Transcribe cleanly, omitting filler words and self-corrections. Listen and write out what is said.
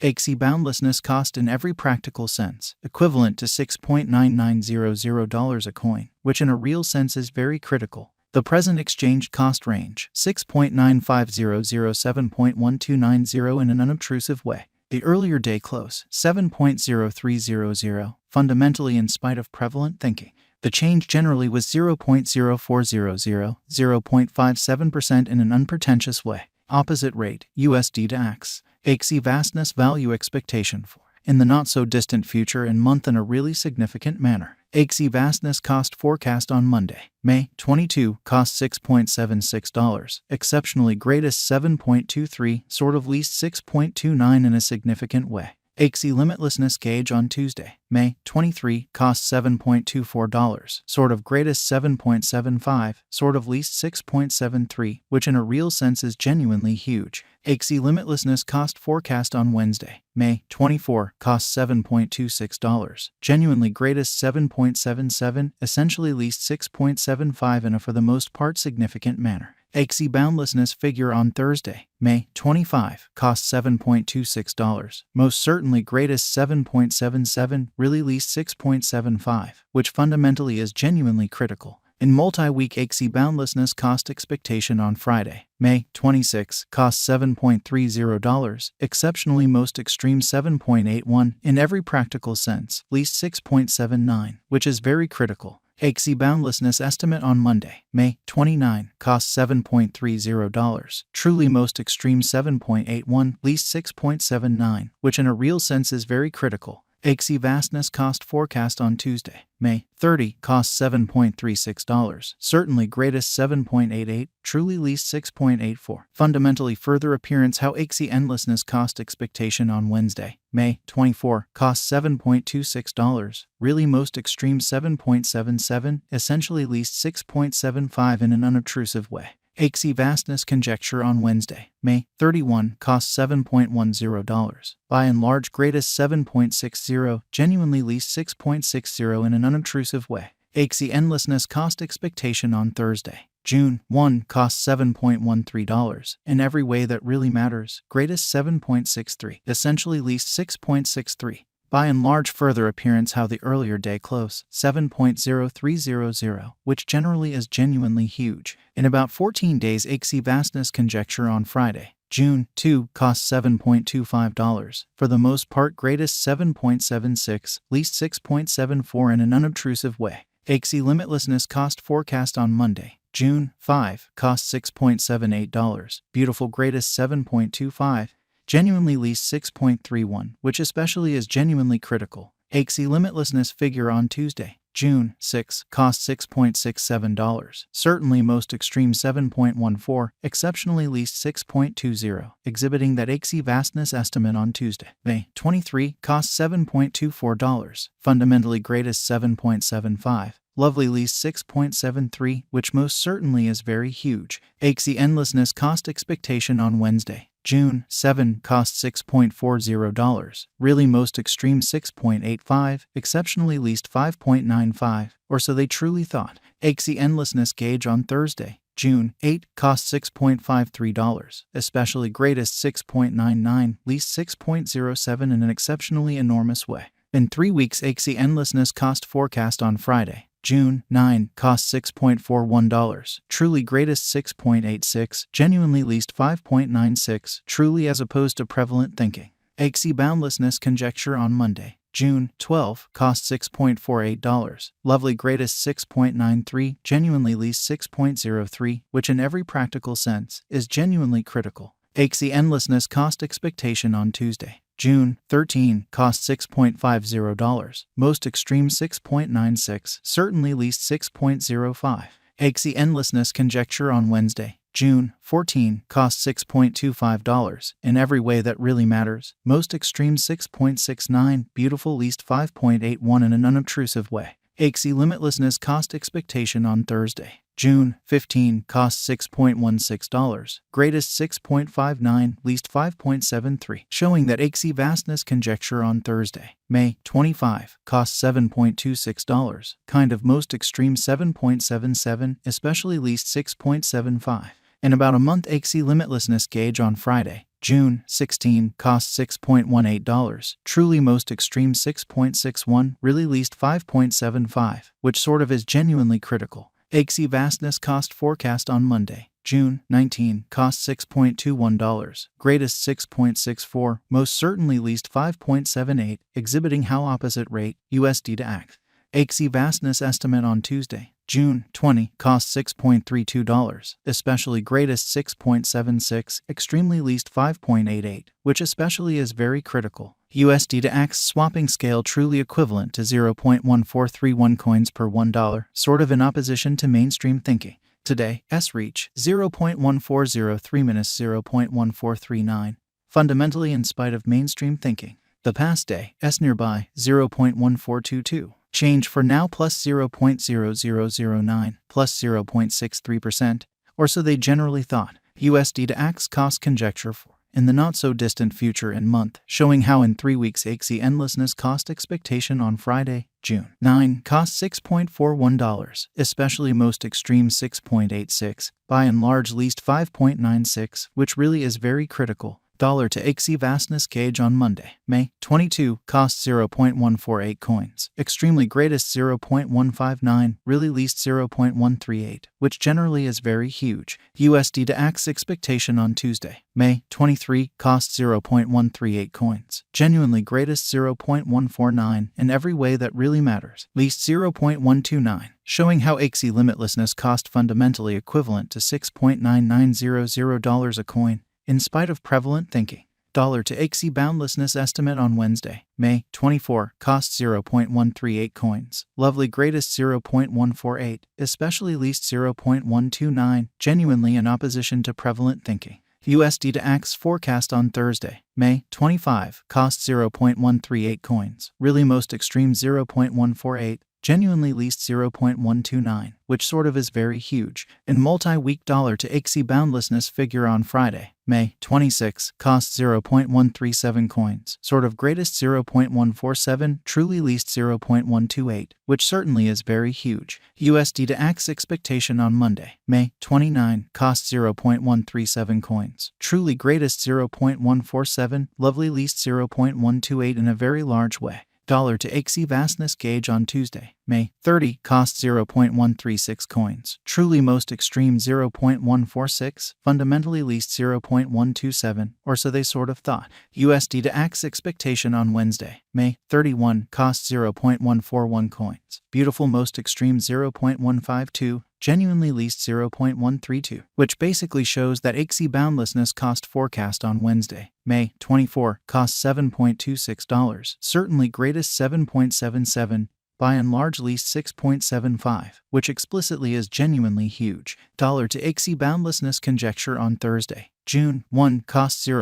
Axie boundlessness cost in every practical sense, equivalent to $6.9900 a coin, which in a real sense is very critical. The present exchange cost range, 6.95007.1290 in an unobtrusive way. The earlier day close, 7.0300, fundamentally in spite of prevalent thinking. The change generally was 0.0400, 0.57% in an unpretentious way. Opposite rate, USD to Axie vastness value expectation for, in the not-so-distant future and month in a really significant manner. Axie vastness cost forecast on Monday, May 22, cost $6.76, exceptionally greatest 7.23, sort of least 6.29 in a significant way. Axie limitlessness gauge on Tuesday, May 23, cost $7.24, sort of greatest 7.75, sort of least 6.73, which in a real sense is genuinely huge. Axie limitlessness cost forecast on Wednesday, May 24, cost $7.26, genuinely greatest 7.77, essentially least 6.75 in a for the most part significant manner. Axie boundlessness figure on Thursday, May 25, cost $7.26, most certainly greatest 7.77, really least 6.75, which fundamentally is genuinely critical. In multi-week Axie boundlessness cost expectation on Friday, May 26, cost $7.30, exceptionally most extreme 7.81, in every practical sense, least 6.79, which is very critical. Axie boundlessness estimate on Monday, May 29, cost $7.30, truly most extreme 7.81, least 6.79, which in a real sense is very critical. Axie vastness cost forecast on Tuesday, May 30, cost $7.36, certainly greatest 7.88, truly least 6.84. Fundamentally further appearance how Axie endlessness cost expectation on Wednesday, May 24, cost $7.26, really most extreme 7.77, essentially least 6.75 in an unobtrusive way. Axie vastness conjecture on Wednesday, May 31, cost $7.10, by and large greatest 7.60, genuinely least 6.60 in an unobtrusive way. Axie endlessness cost expectation on Thursday, June 1, cost $7.13, in every way that really matters, greatest 7.63, essentially least 6.63. By and large further appearance how the earlier day close, 7.0300, which generally is genuinely huge. In about 14 days Axie vastness conjecture on Friday, June 2, cost $7.25, for the most part greatest 7.76, least 6.74 in an unobtrusive way. Axie limitlessness cost forecast on Monday, June 5, cost $6.78, beautiful greatest 7.25, genuinely least 6.31, which especially is genuinely critical. Axie limitlessness figure on Tuesday, June 6, cost $6.67, certainly most extreme 7.14, exceptionally least 6.20, exhibiting that Axie vastness estimate on Tuesday, May 23, cost $7.24, fundamentally greatest 7.75, lovely least 6.73, which most certainly is very huge. Axie endlessness cost expectation on Wednesday, June 7, cost $6.40, really most extreme 6.85, exceptionally least 5.95, or so they truly thought. Axie endlessness gauge on Thursday, June 8, cost $6.53, especially greatest 6.99, least 6.07 in an exceptionally enormous way. In 3 weeks Axie endlessness cost forecast on Friday, June 9, cost $6.41, truly greatest 6.86, genuinely least 5.96, truly as opposed to prevalent thinking. Axie boundlessness conjecture on Monday, June 12, cost $6.48, lovely greatest 6.93, genuinely least 6.03, which in every practical sense is genuinely critical. Axie endlessness cost expectation on Tuesday, June 13, cost $6.50, most extreme 6.96, certainly least 6.05. Axie endlessness conjecture on Wednesday, June 14, cost $6.25, in every way that really matters, most extreme 6.69, beautiful least 5.81 in an unobtrusive way. Axie limitlessness cost expectation on Thursday, June 15, cost $6.16, greatest 6.59, least 5.73, showing that Axie vastness conjecture on Thursday, May 25, cost $7.26, kind of most extreme 7.77, especially least 6.75. In about a month, Axie limitlessness gauge on Friday, June 16, cost $6.18, truly most extreme 6.61, really least 5.75, which sort of is genuinely critical. Axie vastness cost forecast on Monday, June 19, cost $6.21, greatest 6.64, most certainly least 5.78, exhibiting how opposite rate, USD to ACT. Axie vastness estimate on Tuesday, June 20, cost $6.32, especially greatest 6.76, extremely least 5.88, which especially is very critical. USD to ACT swapping scale truly equivalent to 0.1431 coins per $1, sort of in opposition to mainstream thinking. Today, S reach 0.1403 minus 0.1439, fundamentally in spite of mainstream thinking. The past day, S nearby 0.1422. Change for now plus 0.0009, plus 0.63%, or so they generally thought. USD to ACT's cost conjecture for in the not-so-distant future and month, showing how in 3 weeks Axie endlessness cost expectation on Friday, June 9, cost $6.41, especially most extreme 6.86, by and large least 5.96, which really is very critical. Dollar to Axie vastness gauge on Monday, May 22, cost 0.148 coins, extremely greatest 0.159, really least 0.138, which generally is very huge. USD to ACT's expectation on Tuesday, May 23, cost 0.138 coins, genuinely greatest 0.149 in every way that really matters, least 0.129. Showing how Axie limitlessness cost fundamentally equivalent to $6.9900 a coin, in spite of prevalent thinking. Dollar to Axie boundlessness estimate on Wednesday, May 24, cost 0.138 coins, lovely greatest 0.148, especially least 0.129, genuinely in opposition to prevalent thinking. USD to ACT's forecast on Thursday, May 25, cost 0.138 coins, really most extreme 0.148, genuinely least 0.129, which sort of is very huge. In multi-week dollar to Axie boundlessness figure on Friday, May 26, cost 0.137 coins, sort of greatest 0.147, truly least 0.128, which certainly is very huge. USD to ACT's expectation on Monday, May 29, cost 0.137 coins, truly greatest 0.147, lovely least 0.128 in a very large way. Dollar to Axie vastness gauge on Tuesday, May 30, cost 0.136 coins, truly most extreme 0.146, fundamentally least 0.127, or so they sort of thought. USD to ACT's expectation on Wednesday, May 31, cost 0.141 coins, beautiful most extreme 0.152, genuinely least 0.132, which basically shows that Axie boundlessness cost forecast on Wednesday, May 24, cost $7.26, certainly greatest 7.77, by and large least 6.75, which explicitly is genuinely huge. Dollar to Axie boundlessness conjecture on Thursday, June 1, cost 0.